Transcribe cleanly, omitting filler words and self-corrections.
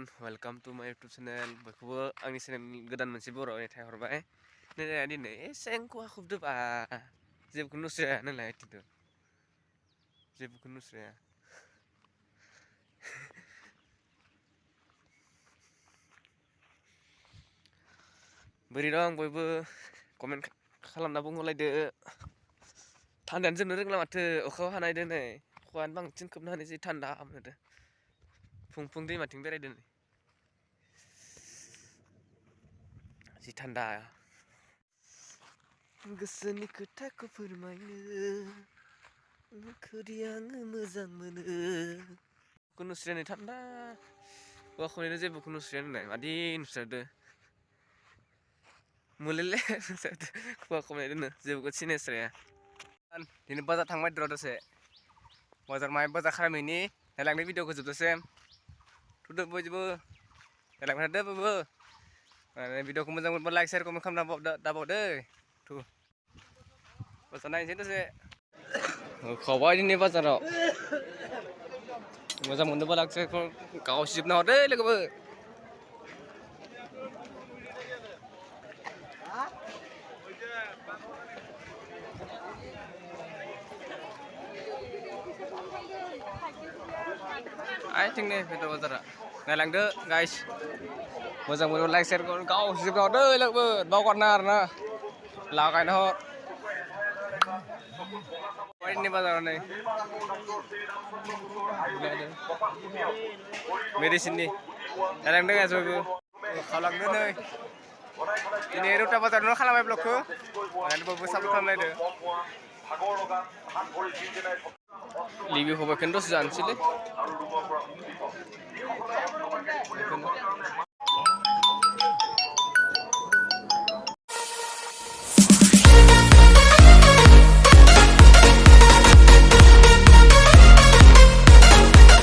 everyone, welcome to my YouTube channel. Bयखौबो आंनि channel गोदान मोनसे बर'आव मेथाइ हरबाय। दिनै एसेंखौ हाखुबदो बा जेबोखौनो नुस्राया नालाय तितु जेबोखौनो नुस्राया बोरै दं बयबो कमेन्ट खालामना बुंहरलायदो थान्दायानो जोबनो रोंला माथो अखाबो हानाय दिनै अखायानो बांसिन खोबना होनाय जि थान्दा मोनदो फुं दैमाथिं बेरायदों जि थान्दा गोसोनि खोथाखौ फोरमायनो नोंखौदि आङो मोजां मोनो नुस्रायानो थान्दा औवाखौनो जेबोखौ नुस्रायानो होननाय मादि नुस्रादो मुलिले औवाखौनाय दोनो जेबोखौ सिनायस्राया दिनै बाजार थांबाय र' दसे बाजार माहाय बाजार खालामहैनि नायलांनि भिडिअखौ जोबजासे थुदो बयबो नायलांबाय थादो बयबो भिडिअखौ मोजां मोनबा लाइक शेयार कमेन्ट खालामना दाबावदो थु बाजार नायनोसै दसे खावबाय दिनै बाजाराव मोजां मोनदोंबा लाइक शेयार गावसिबना हरदो लोगोबो I think nih video bazar. Nailang deh guys. Masa mau like share kon kau sih kau deh lek ber bawa corner na. Lakai noh. Ini bazar nih. Medicine nih. Nailang deh guys bu. Kalang deh nih. Ini ruta bazar noh kalah blok ke. Nanti bawa sabuk kamera deh. 리뷰 호박 캔도 쓰지 않지래?